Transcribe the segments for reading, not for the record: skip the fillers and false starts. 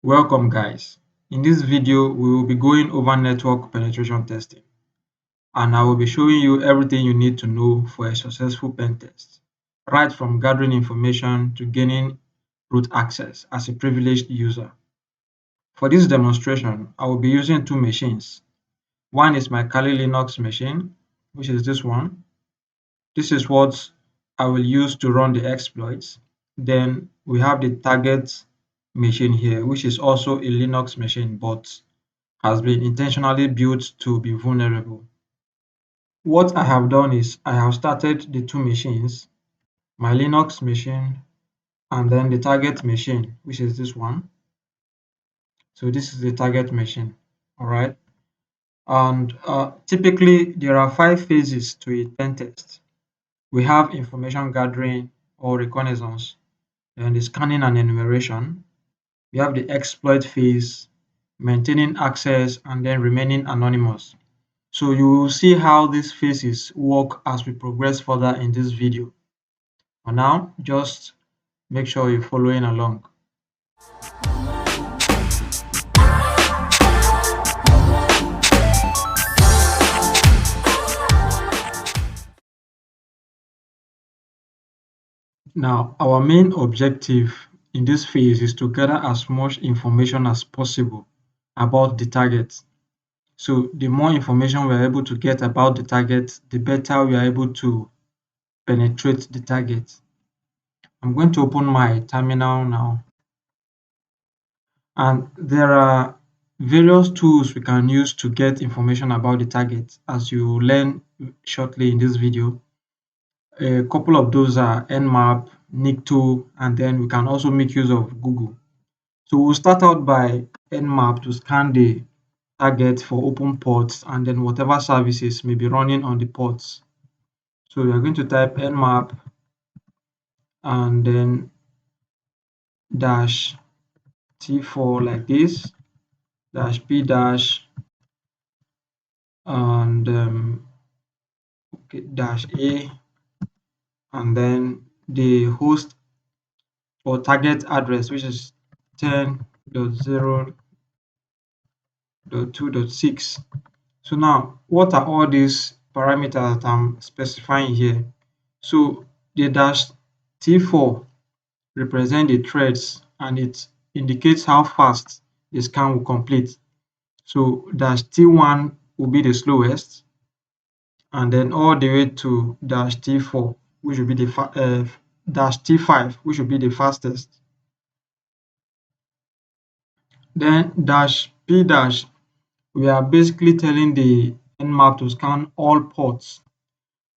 Welcome guys. In this video, we will be going over network penetration testing and I will be showing you everything you need to know for a successful pen test, right from gathering information to gaining root access as a privileged user. For this demonstration, I will be using two machines. One is my Kali Linux machine, which is this one. This is what I will use to run the exploits. Then we have the target machine here, which is also a Linux machine, but has been intentionally built to be vulnerable. What I have done is I have started the two machines, my Linux machine and then the target machine, which is this one. So this is the target machine, all right? And typically there are 5 phases to a pen test. We have information gathering or reconnaissance, then the scanning and enumeration. We have the exploit phase, maintaining access, and then remaining anonymous. So you will see how these phases work as we progress further in this video. For now, just make sure you're following along. Now, our main objective in this phase is to gather as much information as possible about the target. So the more information we are able to get about the target, the better we are able to penetrate the target. I'm going to open my terminal now. And there are various tools we can use to get information about the target, as you learn shortly in this video. A couple of those are Nmap, Nikto, and then we can also make use of Google. So we'll start out by Nmap to scan the target for open ports and then whatever services may be running on the ports. So we are going to type Nmap and then dash T4 like this, dash P dash and dash A, and then the host or target address, which is 10.0.2.6. So now, what are all these parameters that I'm specifying here? So the dash T4 represent the threads and it indicates how fast the scan will complete. So dash T1 will be the slowest, and then all the way to dash T4, which will be the dash T5, which will be the fastest. Then dash P dash, we are basically telling the Nmap to scan all ports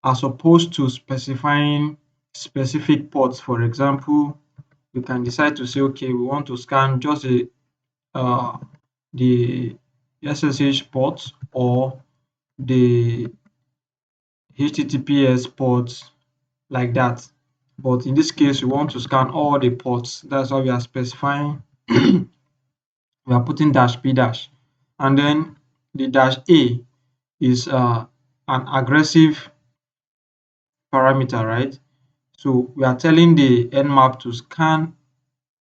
as opposed to specifying specific ports. For example, we can decide to say, okay, we want to scan just uh, the SSH port or the HTTPS ports like that. But in this case, we want to scan all the ports. That's why we are specifying, we are putting dash P dash. And then the dash A is an aggressive parameter, right? So we are telling the Nmap to scan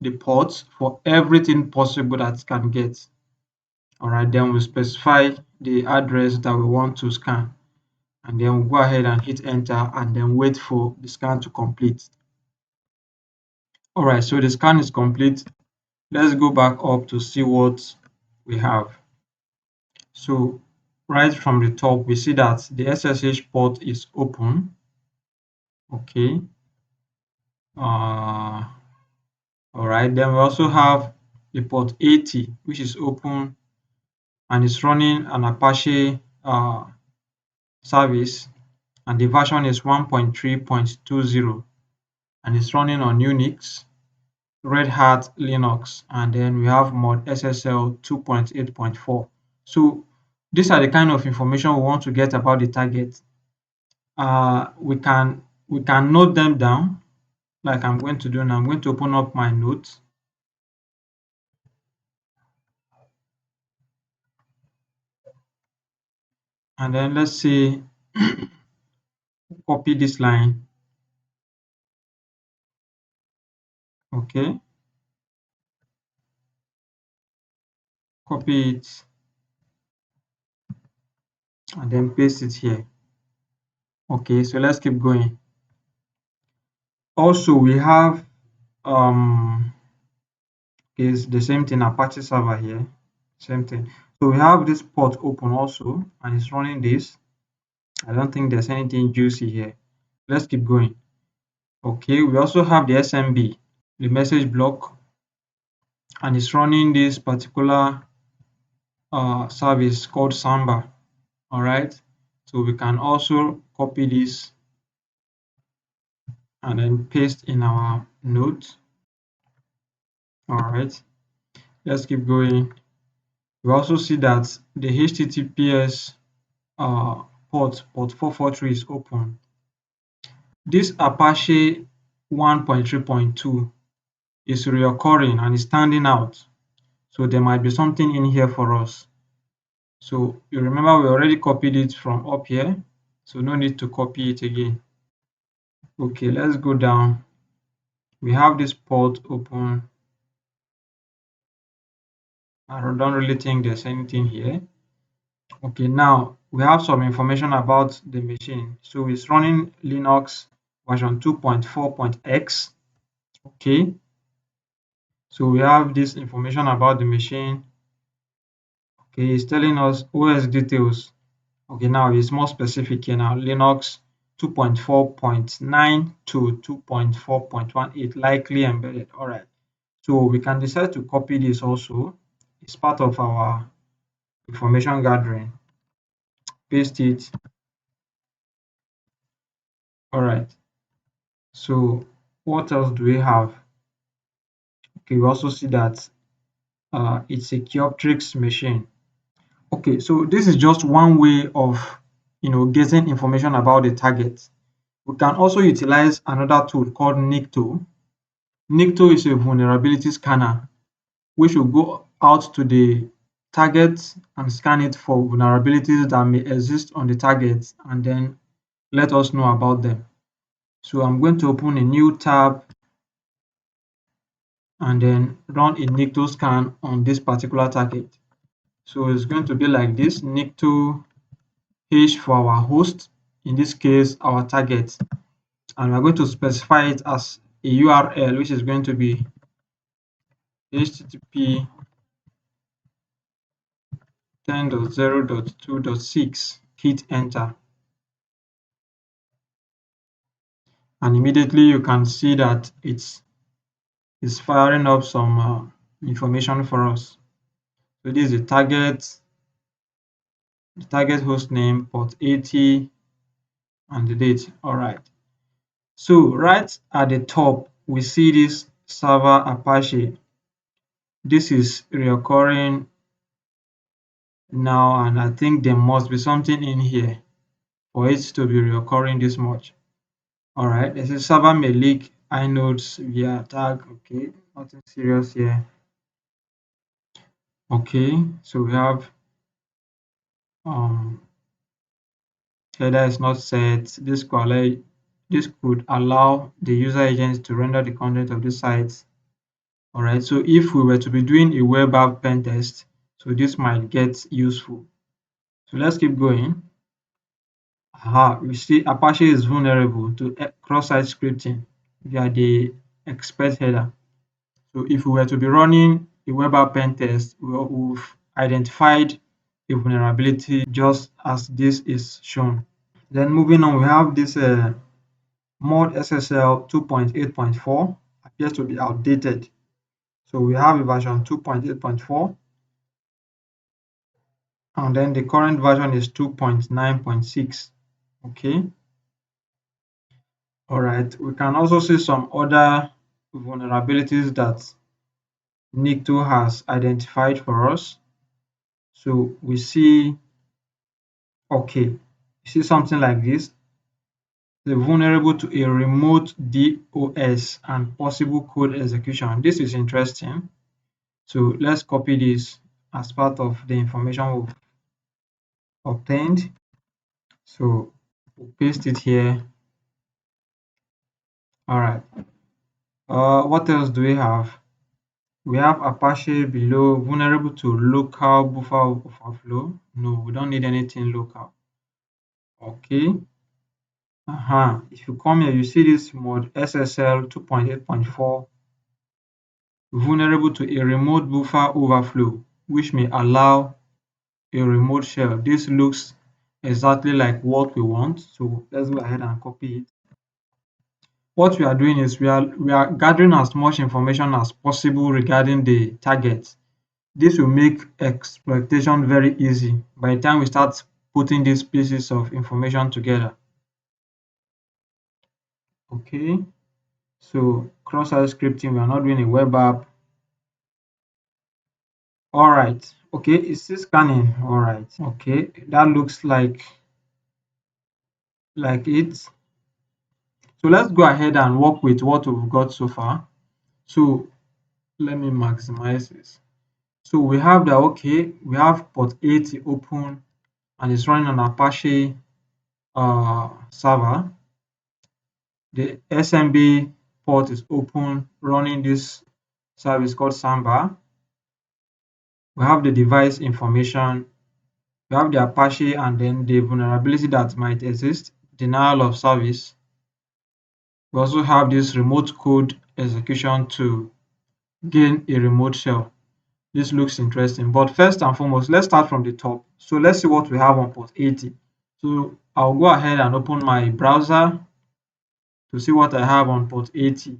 the ports for everything possible that it can get. All right, then we specify the address that we want to scan. And then we'll go ahead and hit enter and then wait for the scan to complete. All right, so the scan is complete. Let's go back up to see what we have. So right from the top, we see that the SSH port is open. Okay. All right, then we also have the port 80, which is open and it's running an Apache service, and the version is 1.3.20 and it's running on Unix, Red Hat Linux, and then we have mod SSL 2.8.4. So these are the kind of information we want to get about the target. We can note them down like I'm going to do now. I'm going to open up my notes. And then let's say copy this line. Okay. copy it and then paste it here. Okay, so let's keep going. Also, we have is the same thing, Apache server here, same thing. So we have this port open also, and it's running this. I don't think there's anything juicy here. Let's keep going. Okay, we also have the SMB, the message block, and it's running this particular service called Samba. All right, so we can also copy this and then paste in our notes. All right, let's keep going. We also see that the HTTPS port 443 is open. This Apache 1.3.2 is reoccurring and is standing out. So there might be something in here for us. So you remember we already copied it from up here. So no need to copy it again. Okay, let's go down. We have this port open. I don't really think there's anything here. Okay, now we have some information about the machine. So it's running Linux version 2.4.x. Okay, so we have this information about the machine. Okay, it's telling us OS details. Okay, now it's more specific here now. Linux 2.4.9 to 2.4.18 likely embedded. All right, so we can decide to copy this also. It's part of our information gathering. Paste it. All right, so what else do we have? Okay, we also see that it's a Kioptrix machine. Okay, so this is just one way of getting information about the target. We can also utilize another tool called Nikto. Nikto is a vulnerability scanner which will go out to the target and scan it for vulnerabilities that may exist on the target and then let us know about them. So I'm going to open a new tab and then run a Nikto scan on this particular target. So it's going to be like this: Nikto H for our host, in this case our target, and we're going to specify it as a URL which is going to be http 10.0.2.6. hit enter, and immediately you can see that it's firing up some information for us. So this is the target host name, port 80, and the date. All right, so right at the top we see this server Apache. This is reoccurring now, and I think there must be something in here for it to be reoccurring this much. All right, this is server may leak inodes via tag. Okay, nothing serious here. Okay, so we have header is not set. This could allow the user agent to render the content of the site. All right, so if we were to be doing a web app pen test, so this might get useful. So let's keep going. We see Apache is vulnerable to cross-site scripting via the expert header. So if we were to be running a web app pen test, we've identified a vulnerability just as this is shown. Then moving on, we have this mod SSL 2.8.4 appears to be outdated. So we have a version 2.8.4, and then the current version is 2.9.6. Okay. All right. We can also see some other vulnerabilities that Nikto has identified for us. So we see, okay, you see something like this. They're vulnerable to a remote DOS and possible code execution. This is interesting. So let's copy this as part of the information we've obtained. So we'll paste it here. All right. What else do we have? We have Apache below, vulnerable to local buffer overflow. No, we don't need anything local. Okay. If you come here, you see this mode SSL 2.8.4, vulnerable to a remote buffer overflow, which may allow a remote shell. This looks exactly like what we want. So let's go ahead and copy it. What we are doing is we are gathering as much information as possible regarding the target. This will make exploitation very easy by the time we start putting these pieces of information together. Okay, so cross-site scripting, we are not doing a web app. All right, okay, it's still scanning. All right, okay, that looks like it. So let's go ahead and work with what we've got so far. So let me maximize this. So we have that, okay, we have port 80 open and it's running on Apache server. The SMB port is open, running this service called Samba. We have the device information, we have the Apache, and then the vulnerability that might exist, denial of service. We also have this remote code execution to gain a remote shell. This looks interesting, but first and foremost, let's start from the top. So let's see what we have on port 80. So I'll go ahead and open my browser to see what I have on port 80.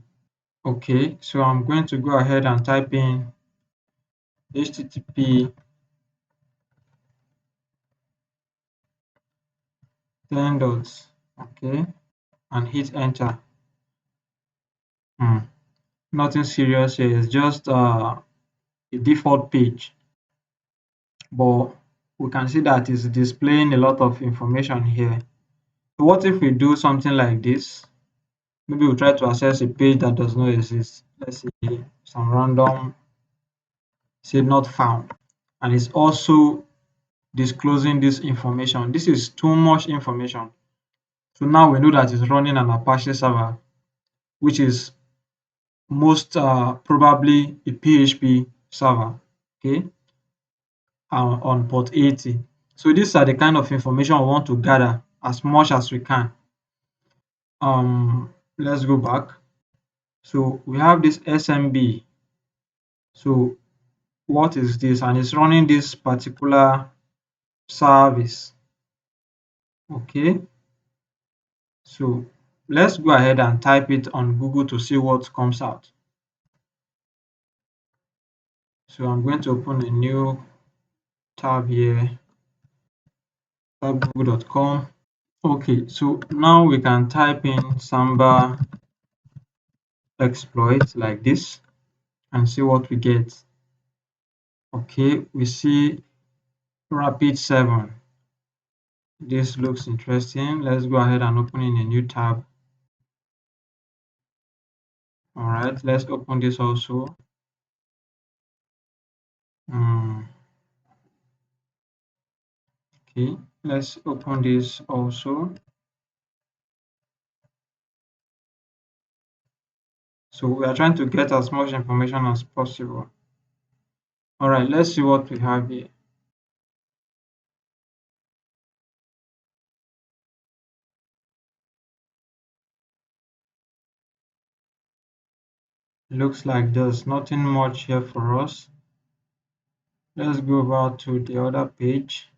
Okay, so I'm going to go ahead and type in http 10 dots, okay, and hit enter. Hmm. Nothing serious here, it's just a default page, but we can see that it's displaying a lot of information here. So what if we do something like this? Maybe we'll try to access a page that does not exist. Let's say some random, say not found, and it's also disclosing this information. This is too much information. So now we know that it's running an Apache server, which is most probably a PHP server, okay, on port 80. So these are the kind of information we want to gather as much as we can. Let's go back. So we have this SMB. So what is this? And it's running this particular service. Okay, so let's go ahead and type it on Google to see what comes out. So I'm going to open a new tab here, type google.com. Okay, so now we can type in Samba exploit like this and see what we get. Okay, we see rapid 7. This looks interesting. Let's go ahead and open in a new tab. All right, let's open this also. Okay, let's open this also. So we are trying to get as much information as possible. All right, let's see what we have here. Looks like there's nothing much here for us. Let's go over to the other page.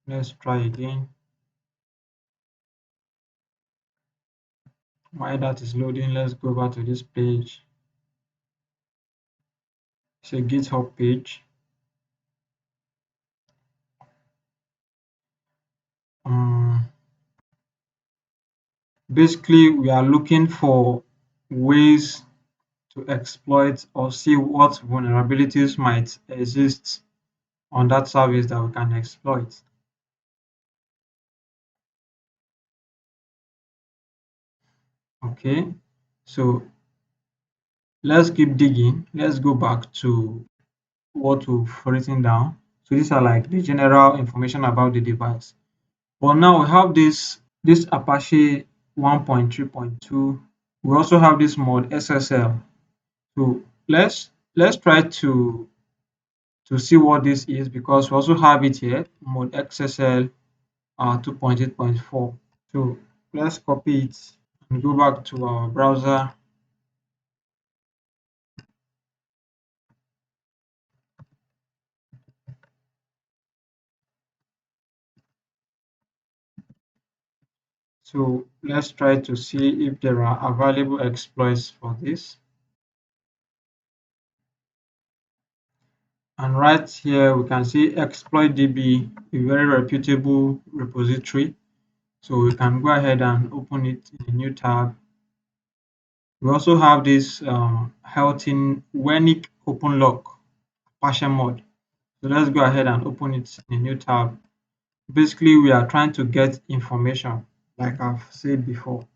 Let's try again. While that is loading, let's go over to this page. It's a GitHub page. Basically, we are looking for ways to exploit or see what vulnerabilities might exist on that service that we can exploit. Okay, so let's keep digging. Let's go back to what we've written down. So these are like the general information about the device. But now we have this Apache 1.3.2. We also have this mod SSL. So let's let's try to see what this is because we also have it here, mode XSL 2.8.4. So let's copy it and go back to our browser. So let's try to see if there are available exploits for this. And right here, we can see ExploitDB, a very reputable repository. So we can go ahead and open it in a new tab. We also have this Helton Wenick OpenLock partial mod. So let's go ahead and open it in a new tab. Basically, we are trying to get information, like I've said before.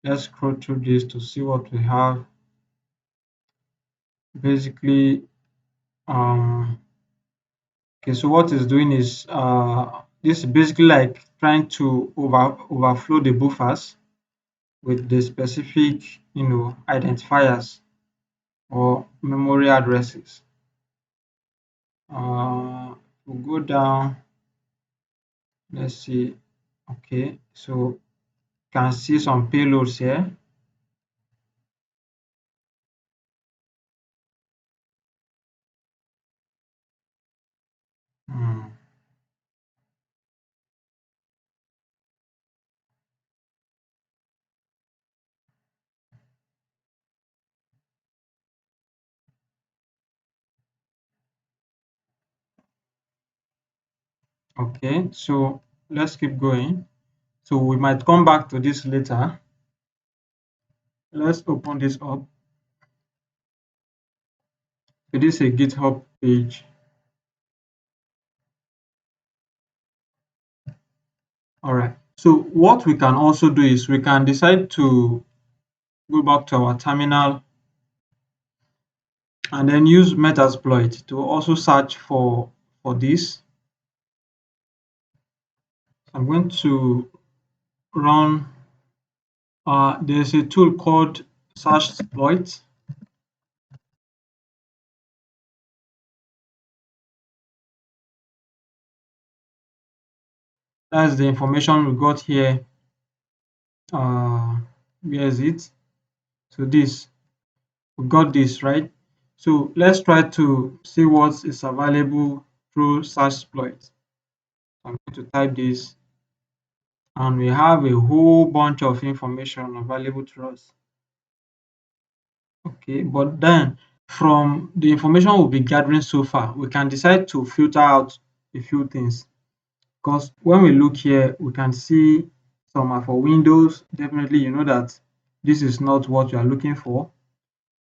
Let's scroll through this to see what we have. Basically, okay, so what it's doing is this is basically like trying to overflow the buffers with the specific, identifiers or memory addresses. We'll go down. Let's see. Okay, so can see some payloads here. Hmm, Okay, so let's keep going. So we might come back to this later. Let's open this up. So this is a GitHub page. All right. So what we can also do is we can decide to go back to our terminal and then use Metasploit to also search for this. I'm going to run. There's a tool called Searchsploit. That's the information we got here. Where is it? So this, we got this, right? So let's try to see what is available through Searchsploit. I'm going to type this, and we have a whole bunch of information available to us. Okay, but then from the information we'll be gathering so far, we can decide to filter out a few things. Because when we look here, we can see some are for Windows. Definitely, you know that this is not what you are looking for.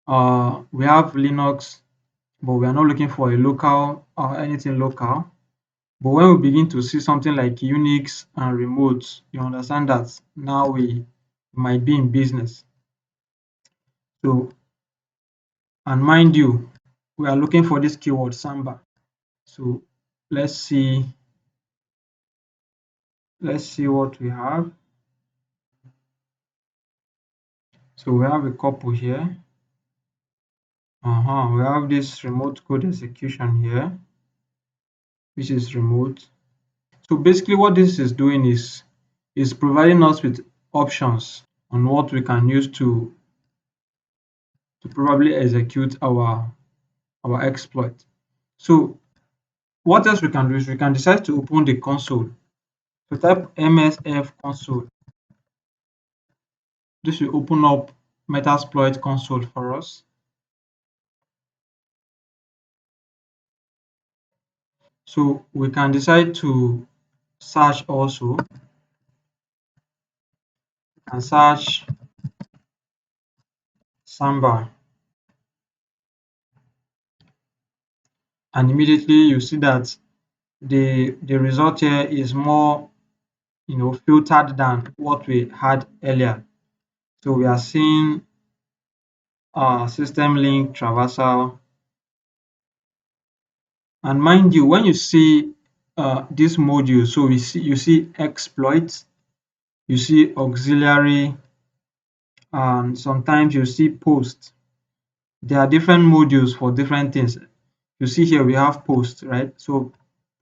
We have Linux, but we are not looking for a local or anything local. But when we begin to see something like Unix and remote, you understand that now we might be in business. So, and mind you, we are looking for this keyword Samba. So let's see what we have. So we have a couple here. We have this remote code execution here, which is remote. So basically what this is doing is providing us with options on what we can use to probably execute our exploit. So what else we can do is we can decide to open the console. So type msf console. This will open up Metasploit console for us. So we can decide to search also and search Samba, and immediately you see that the result here is more filtered than what we had earlier. So we are seeing system link traversal, and mind you, when you see this module, so you see exploits, you see auxiliary, and sometimes you see post. there are different modules for different things. You see here we have post, right? So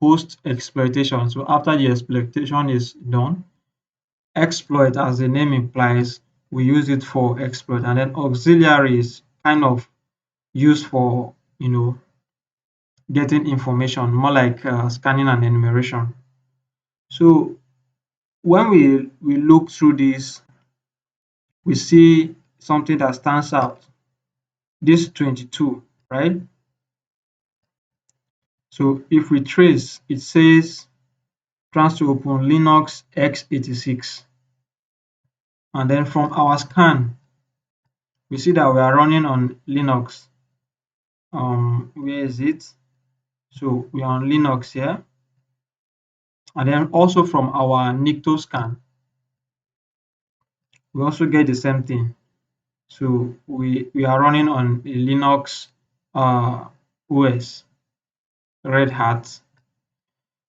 post exploitation. So after the exploitation is done, exploit, as the name implies, we use it for exploit, and then auxiliary is kind of used for getting information, more like scanning and enumeration. So when we look through this, we see something that stands out. This 22, right? So if we trace, it says trans to open Linux x86, and then from our scan, we see that we are running on Linux. Where is it? So we are on Linux here, and then also from our Nikto scan, we also get the same thing. So we are running on a Linux OS, Red Hat.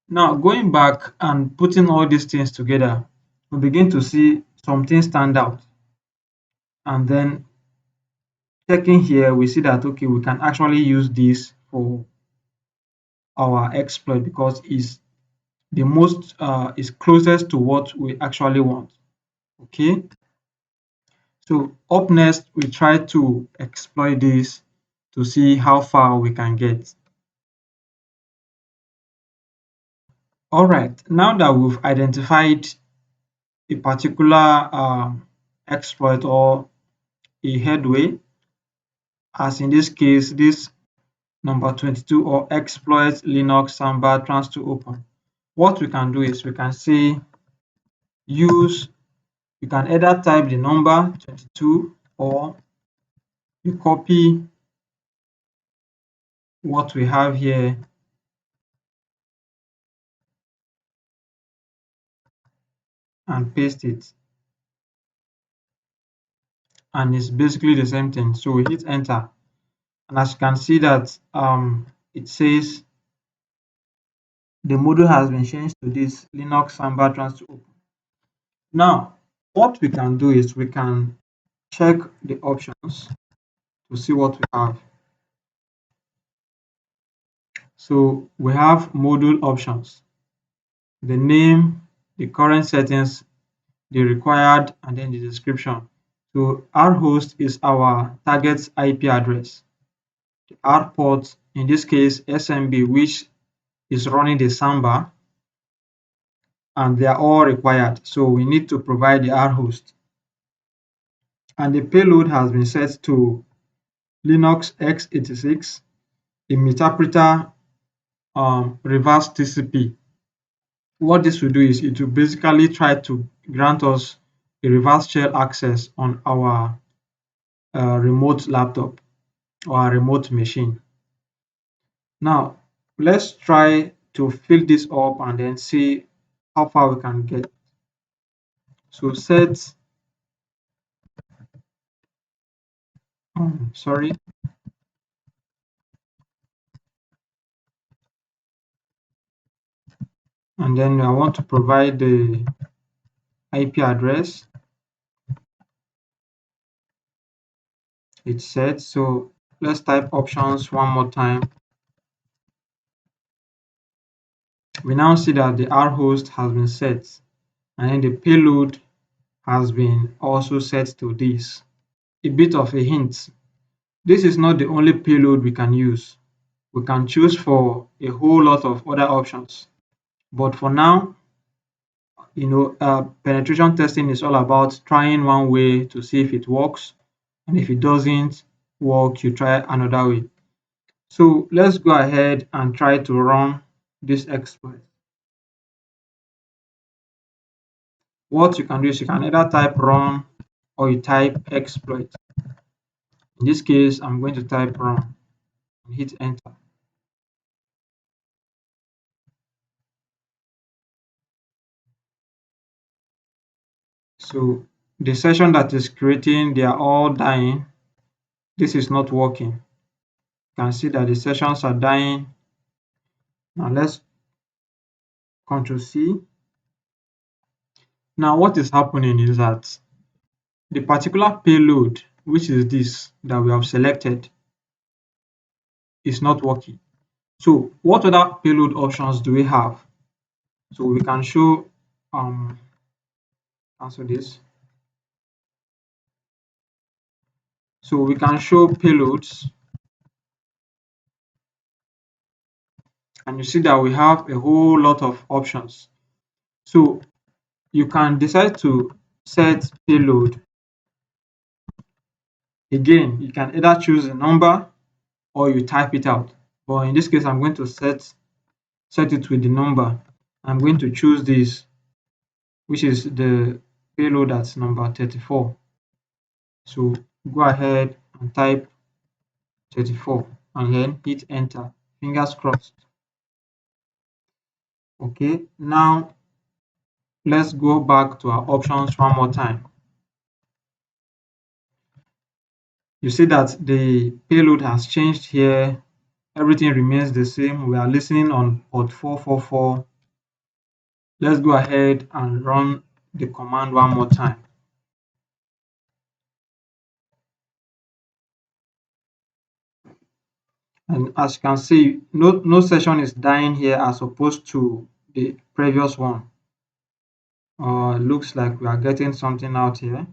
Now going back and putting all these things together, we begin to see something stand out. And then checking here, we see that okay, we can actually use this for our exploit because it's the most is closest to what we actually want. Okay, so up next we try to exploit this to see how far we can get. All right, now that we've identified a particular exploit or a headway, as in this case, this number 22 or exploit Linux Samba trans to open, what we can do is we can say use, you can either type the number 22 or you copy what we have here and paste it, and it's basically the same thing. So we hit enter, and as you can see that it says the module has been changed to this Linux Samba trans to open. Now what we can do is we can check the options to see what we have. So we have module options, the name, the current settings, the required, and then the description. So our host is our target's IP address. The R port, in this case SMB, which is running the Samba, and they are all required. So we need to provide the R host. And the payload has been set to Linux x86, a Metapreter reverse TCP. What this will do is it will basically try to grant us a reverse shell access on our remote laptop or our remote machine. Now, let's try to fill this up and then see how far we can get. So set, sorry, and then I want to provide the IP address. It's set. So let's type options one more time. We now see that the R host has been set, and then the payload has been also set to this. A bit of a hint, this is not the only payload we can use. We can choose for a whole lot of other options. But for now, penetration testing is all about trying one way to see if it works. And if it doesn't work, you try another way. So let's go ahead and try to run this exploit. What you can do is you can either type run or you type exploit. In this case, I'm going to type run and hit enter. So the session that is creating, they are all dying. This is not working. You can see that the sessions are dying. Now let's Control C. Now what is happening is that the particular payload, which is this that we have selected, is not working. So what other payload options do we have? So we can show cancel this. So we can show payloads, and you see that we have a whole lot of options. So you can decide to set payload. Again, you can either choose a number or you type it out. But in this case, I'm going to set it with the number. I'm going to choose this, which is the payload that's number 34. So go ahead and type 34 and then hit enter. Fingers crossed. Okay, now let's go back to our options one more time. You see that the payload has changed here. Everything remains the same. We are listening on port 444. Let's go ahead and run the command one more time. And as you can see, no session is dying here as opposed to the previous one. Looks like we are getting something out here.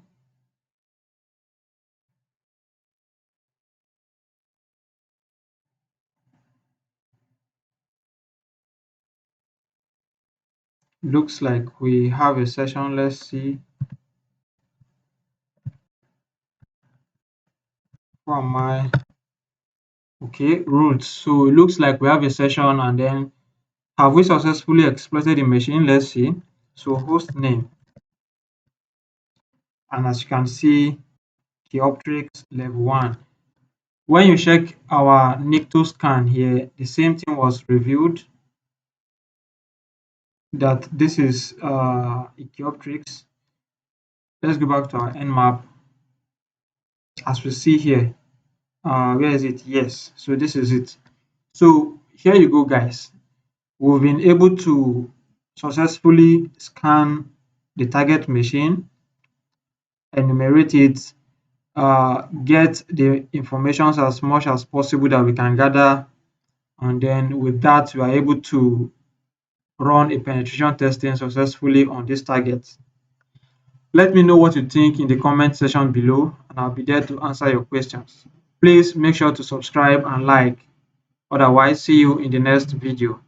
Looks like we have a session. Let's see. Who am I? Okay, roots. So it looks like we have a session, and then have we successfully exploited the machine? Let's see. So host name, and as you can see, Kioptrix level 1. When you check our Nikto scan here, the same thing was revealed that this is Kioptrix. Let's go back to our Nmap. As we see here, where is it? Yes, so this is it. So here you go, guys. We've been able to successfully scan the target machine, enumerate it, get the information as much as possible that we can gather, and then with that we are able to run a penetration testing successfully on this target. Let me know what you think in the comment section below, and I'll be there to answer your questions. Please make sure to subscribe and like. Otherwise, see you in the next video.